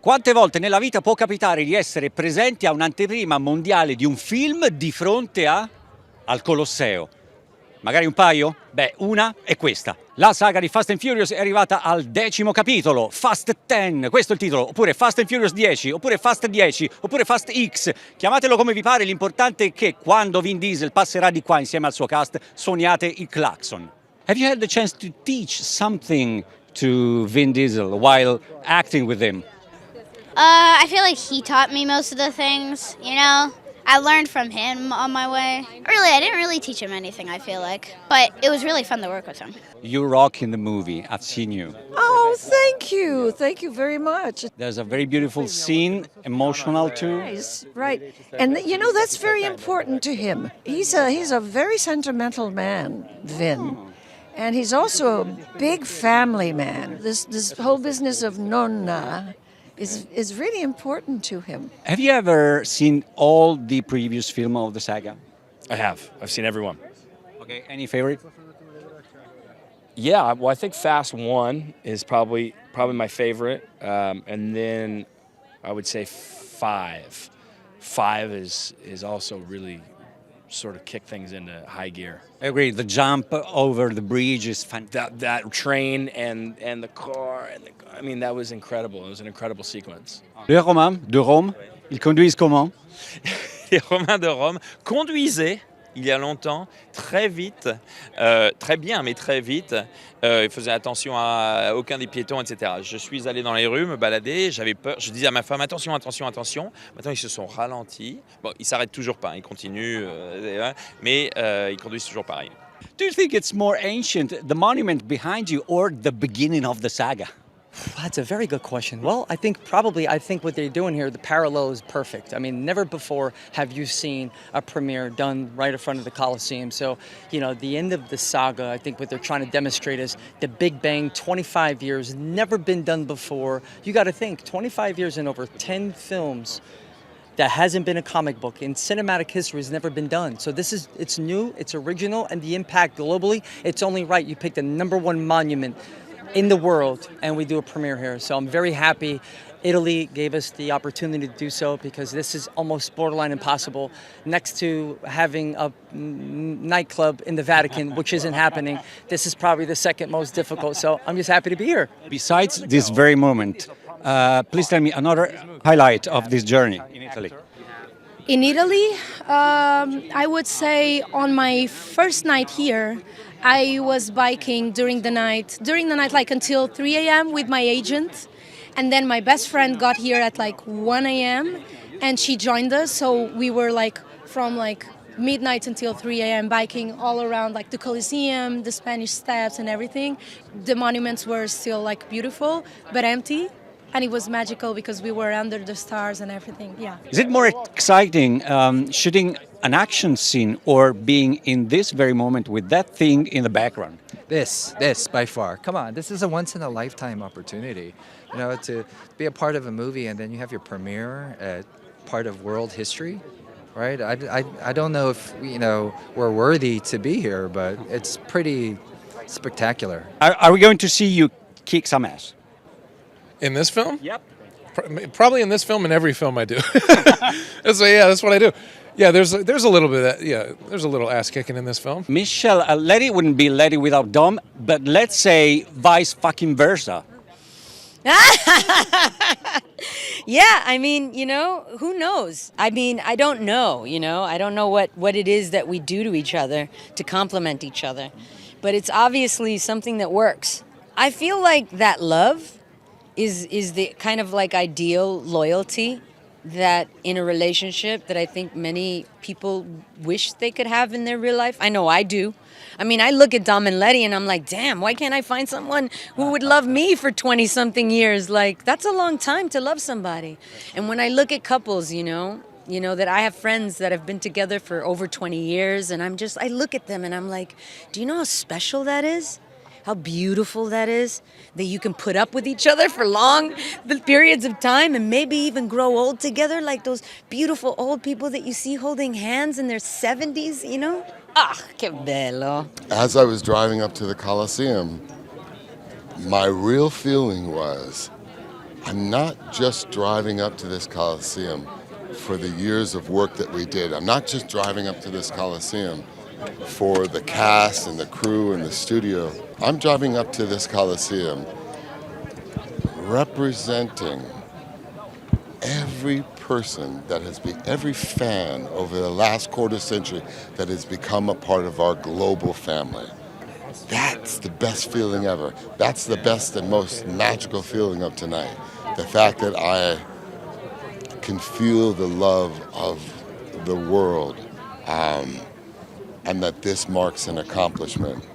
Quante volte nella vita può capitare di essere presenti a un'anteprima mondiale di un film di fronte al Colosseo? Magari un paio? Beh, una è questa. La saga di Fast and Furious è arrivata al 10° capitolo, Fast 10, questo è il titolo, oppure Fast and Furious 10, oppure Fast 10, oppure Fast X. Chiamatelo come vi pare, l'importante è che quando Vin Diesel passerà di qua insieme al suo cast, suoniate il clacson. Have you had the chance to teach something to Vin Diesel while acting with him? I feel like he taught me most of the things, you know? I learned from him on my way. Really, I didn't really teach him anything, I feel like. But it was really fun to work with him. You rock in the movie, I've seen you. Oh, thank you. Thank you very much. There's a very beautiful scene, emotional too. Nice, right. And you know, that's very important to him. He's a very sentimental man, Vin. And he's also a big family man. This whole business of nonna is really important to him. Have you ever seen all the previous film of the saga? I have. I've seen everyone. Okay, any favorite? Yeah, well, I think Fast 1 is probably my favorite, and then I would say 5. 5 is also really sort of kick things into high gear. I agree. The jump over the bridge is fantastic. That train and the car I mean, that was incredible. It was an incredible sequence. Les Romains de Rome, ils conduisent comment? Les Romains de Rome conduisaient, il y a longtemps, très vite, très bien, mais très vite. Ils faisaient attention à aucun des piétons, etc. Je suis allé dans les rues, me balader, j'avais peur. Je disais à ma femme, attention, attention, attention. Maintenant, ils se sont ralentis. Bon, ils s'arrêtent toujours pas, ils continuent, mais ils conduisent toujours pareil. Do you think it's more ancient, the monument behind you, or the beginning of the saga? That's a very good question. Well, I think what they're doing here, the parallel is perfect. I mean, never before have you seen a premiere done right in front of the Coliseum. So, you know, the end of the saga, I think what they're trying to demonstrate is the Big Bang, 25 years, never been done before. You got to think, 25 years and over 10 films that hasn't been a comic book in cinematic history has never been done. So it's new, it's original, and the impact globally, it's only right. You picked the #1 monument in the world, and we do a premiere here. So I'm very happy Italy gave us the opportunity to do so, because this is almost borderline impossible next to having a nightclub in the Vatican, which isn't happening. This is probably the second most difficult, so I'm just happy to be here. Besides this very moment, please tell me another highlight of this journey in Italy. In Italy, I would say on my first night here, I was biking during the night like until 3 a.m. with my agent. And then my best friend got here at like 1 a.m. and she joined us. So we were like from like midnight until 3 a.m. biking all around like the Coliseum, the Spanish Steps and everything. The monuments were still like beautiful, but empty. And it was magical because we were under the stars and everything, yeah. Is it more exciting shooting an action scene or being in this very moment with that thing in the background? This by far. Come on, this is a once-in-a-lifetime opportunity. You know, to be a part of a movie and then you have your premiere at part of world history, right? I don't know if, you know, we're worthy to be here, but it's pretty spectacular. Are we going to see you kick some ass? In this film? Yep. Probably in this film and every film I do. That's what I do. Yeah, there's a little bit of that, there's a little ass kicking in this film. Michelle, Letty wouldn't be Letty without Dom, but let's say vice fucking versa. Yeah, I mean, you know, who knows? I mean, I don't know, you know. I don't know what it is that we do to each other to complement each other. But it's obviously something that works. I feel like that love is the kind of like ideal loyalty that in a relationship that I think many people wish they could have in their real life. I know I do. I mean, I look at Dom and Letty and I'm like, damn, why can't I find someone who would love me for 20-something years? Like, that's a long time to love somebody. And when I look at couples, you know, that I have friends that have been together for over 20 years, and I look at them and I'm like, do you know how special that is? How beautiful that is, that you can put up with each other for long periods of time and maybe even grow old together, like those beautiful old people that you see holding hands in their 70s, you know? Ah, che bello. As I was driving up to the Coliseum, my real feeling was, I'm not just driving up to this Coliseum for the years of work that we did. I'm not just driving up to this Coliseum for the cast and the crew and the studio. I'm driving up to this Coliseum representing every person that has been, every fan over the last quarter century that has become a part of our global family. That's the best feeling ever. That's the best and most magical feeling of tonight. The fact that I can feel the love of the world, and that this marks an accomplishment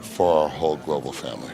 for our whole global family.